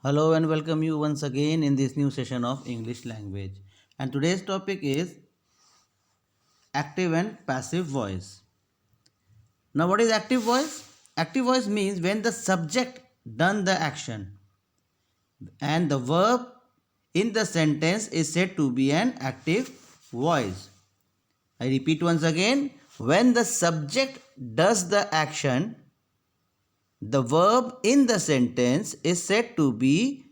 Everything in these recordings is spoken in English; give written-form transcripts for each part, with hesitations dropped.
Hello and welcome you once again in this new session of English language. And today's topic is active and passive voice. Now, what is active voice? Active voice means when the subject done the action and the verb in the sentence is said to be an active voice. I repeat once again, when the subject does the action, the verb in the sentence is said to be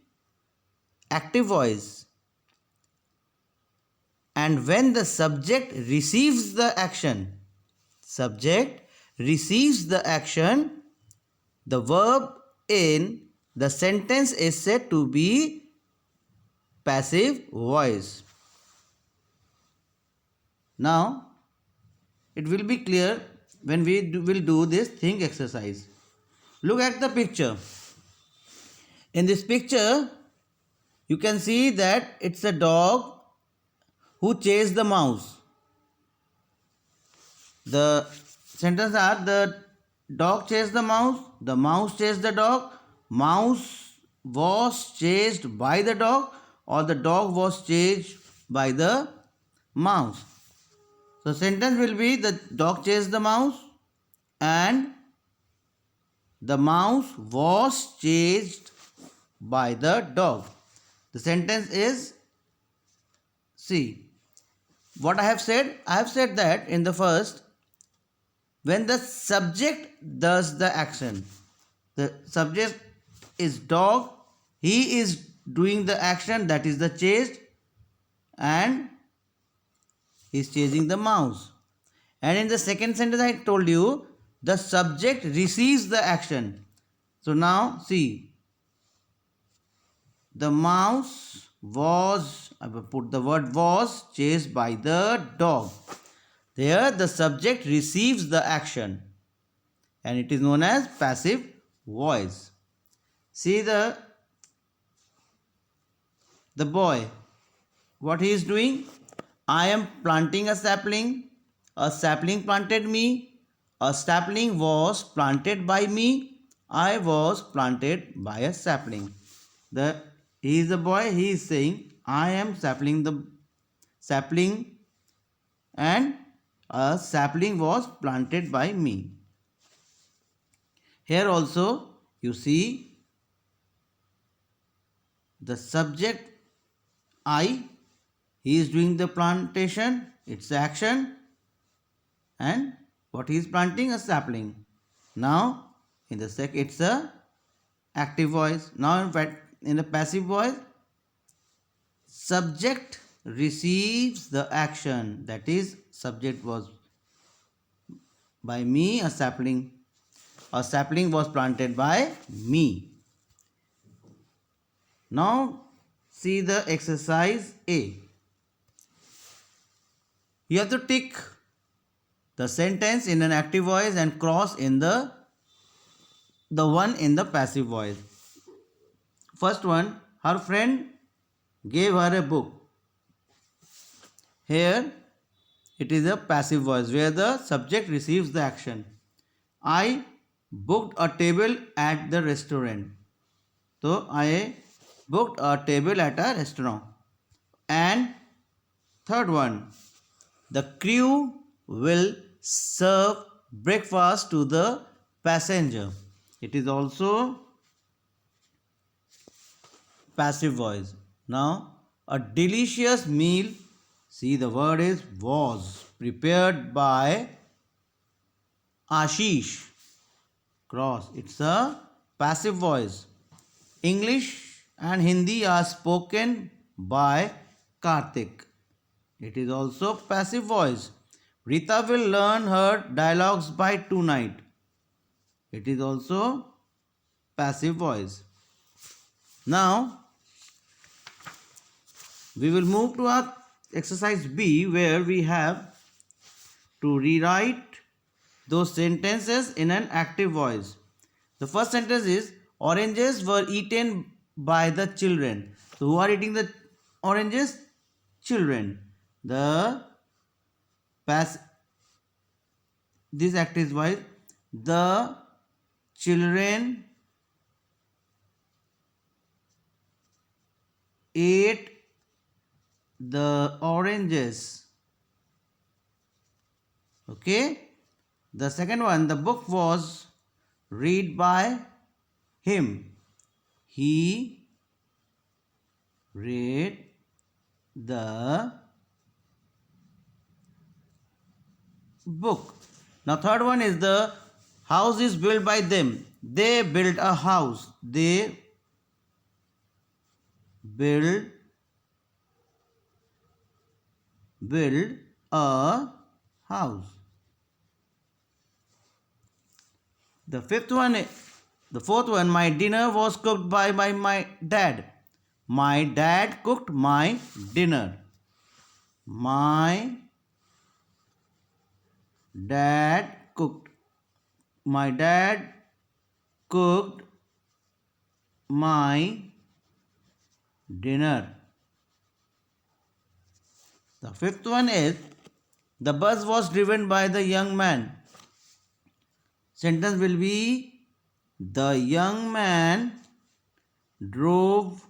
active voice. And when the subject receives the action, the verb in the sentence is said to be passive voice. Now it will be clear when we will do this think exercise. Look at the picture. In this picture you can see that it's a dog who chased the mouse. The sentence are the dog chased the mouse chased the dog, mouse was chased by the dog, or the dog was chased by the mouse. So sentence will be the dog chased the mouse and the mouse was chased by the dog. The sentence is, see what I have said. I have said that in the first, when the subject does the action, the subject is dog, he is doing the action, that is the chase, and he is chasing the mouse. And in the second sentence I told you the subject receives the action. So now see, the mouse was, I will put the word was, chased by the dog. There the subject receives the action and it is known as passive voice. See the boy, what he is doing? I am planting a sapling planted me, a sapling was planted by me, I was planted by a sapling. He is the boy, he is saying I am sapling and a sapling was planted by me. Here also you see the subject I, he is doing the plantation, it's action, and what he is planting? A sapling. Now in the second it's a active voice. Now in the passive voice, subject receives the action, that is subject was by me, a sapling was planted by me. Now see the exercise A. You have to tick the sentence in an active voice and cross in the one in the passive voice. First one, her friend gave her a book. Here it is a passive voice where the subject receives the action. I booked a table at the restaurant. So I booked a table at a restaurant. And third one, the crew will serve breakfast to the passenger. It is also passive voice. Now a delicious meal, see the word is was, prepared by Ashish. Cross, it's a passive voice. English and Hindi are spoken by Karthik. It is also passive voice. Rita will learn her dialogues by tonight. It is also passive voice. Now we will move to our exercise B, where we have to rewrite those sentences in an active voice. The first sentence is oranges were eaten by the children. So who are eating the oranges? Children. This active voice, the children ate the oranges. Okay. The second one, the book was read by him. He read the book. Now third one is the house is built by them. They built a house. They build a house. The fourth one, my dinner was cooked by my dad. My dad cooked my dinner. My dad cooked. My dad cooked my dinner. The fifth one is the bus was driven by the young man. Sentence will be the young man drove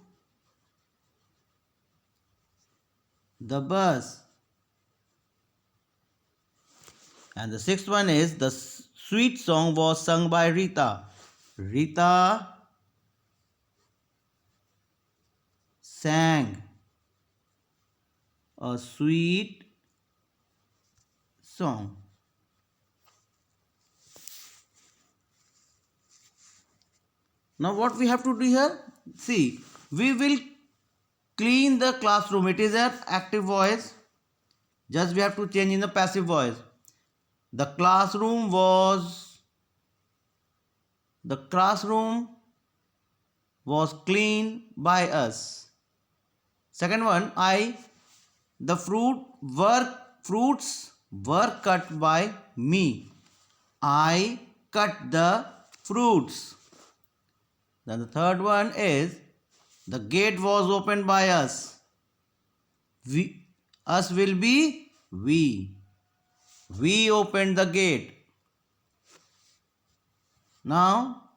the bus. And the sixth one is the sweet song was sung by Rita. Rita sang a sweet song. Now what we have to do here? See, we will clean the classroom. It is an active voice. Just we have to change in the passive voice. The classroom was cleaned by us. Second one, the fruits were cut by me. I cut the fruits. Then the third one is the gate was opened by us. Us will be we. We opened the gate. Now,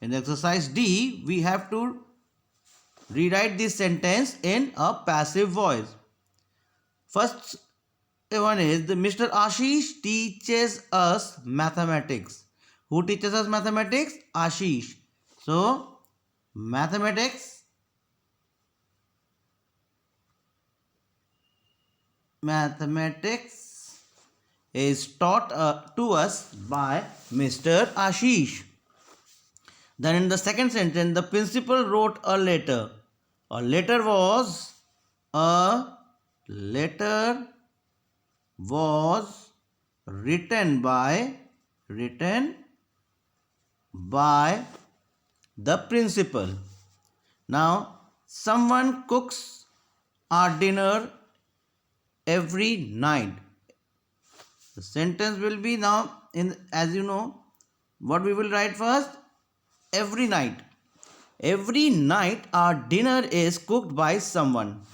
in exercise D, we have to rewrite this sentence in a passive voice. First one is the Mr. Ashish teaches us mathematics. Who teaches us mathematics? Ashish. So, mathematics is taught to us by Mr. Ashish. Then in the second sentence, the principal wrote a letter. A letter was written by the principal. Now, someone cooks our dinner every night. The sentence will be now, as you know, what we will write first? Every night. Every night our dinner is cooked by someone.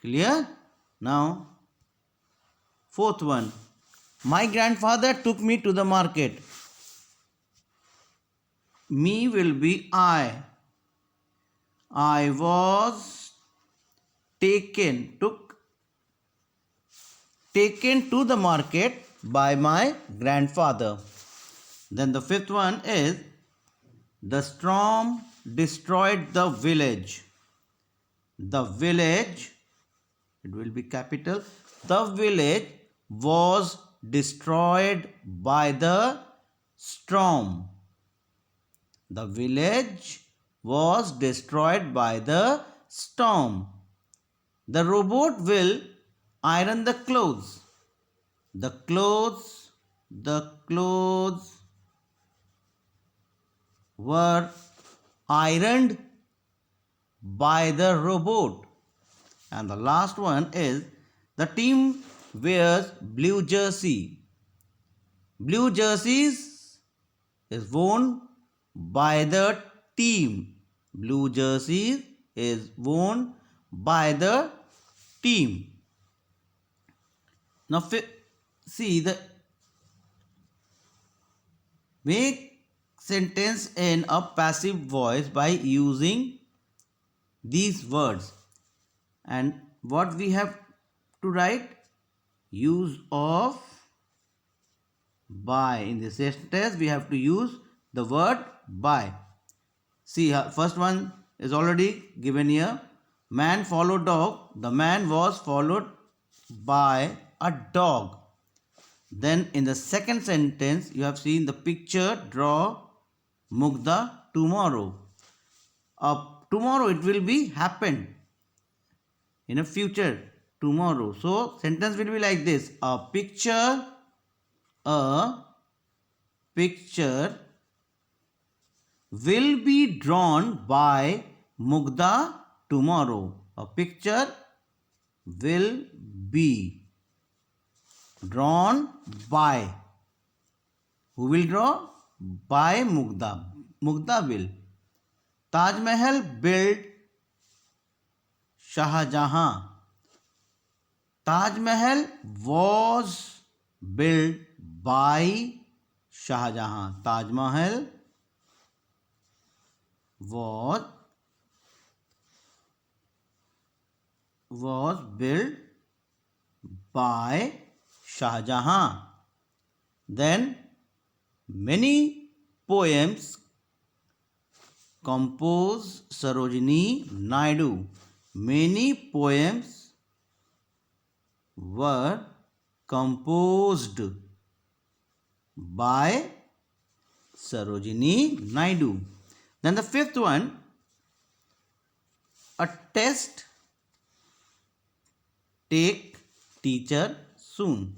Clear? Now, fourth one. My grandfather took me to the market. Me will be I. I was taken to the market by my grandfather. Then the fifth one is the storm destroyed the village. The village, it will be capital. The village was destroyed by the storm. The village was destroyed by the storm. The robot will iron the clothes. The clothes were ironed by the robot. And the last one is the team wears blue jersey. Blue jerseys is worn by the team. Blue jersey is worn by the team. Now see the make sentence in a passive voice by using these words. And what we have to write? Use of by. In this sentence, we have to use the word by. See, first one is already given here. Man followed dog. The man was followed by a dog. Then in the second sentence, you have seen the picture, draw Mugdha tomorrow. Tomorrow it will be happen in a future tomorrow. So sentence will be like this. A picture will be drawn by Mugdha tomorrow. A picture will be drawn by. Who will draw? By Mugdha. Mugdha will. Taj Mahal built Shah Jahan. Taj Mahal was built by Shah Jahan. Taj Mahal was built by Shah Jahan. Then many poems composed Sarojini Naidu. Many poems were composed by Sarojini Naidu. Then the fifth one, a test take teacher soon.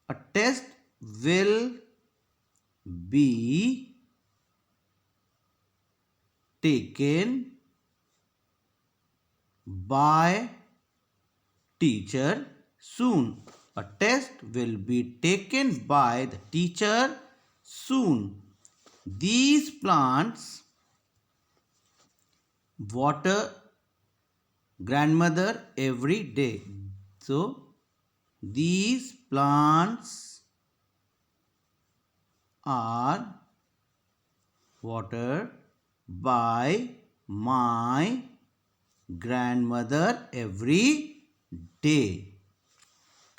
A test will be taken by teacher soon. A test will be taken by the teacher soon. These plants water grandmother every day. So, these plants are watered by my grandmother every day.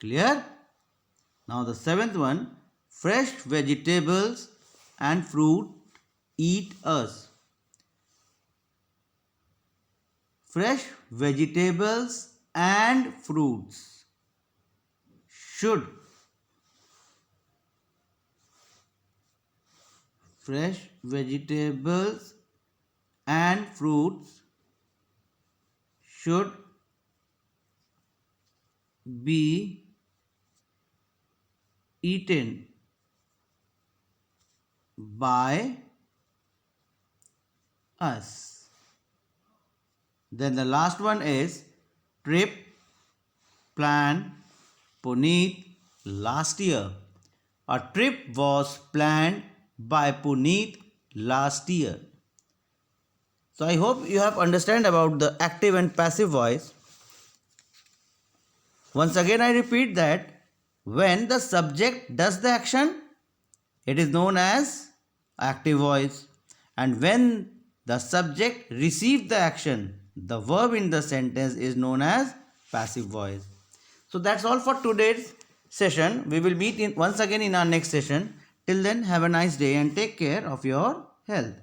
Clear? Now the seventh one, fresh vegetables and fruit eat us. Fresh vegetables and fruits should. Fresh vegetables and fruits should be eaten by us. Then the last one is trip planned Puneet last year. A trip was planned by Puneet last year. So I hope you have understand about the active and passive voice. Once again I repeat that when the subject does the action, it is known as active voice. And when the subject receives the action, the verb in the sentence is known as passive voice. So that's all for today's session. We will meet once again in our next session. Till then, have a nice day and take care of your health.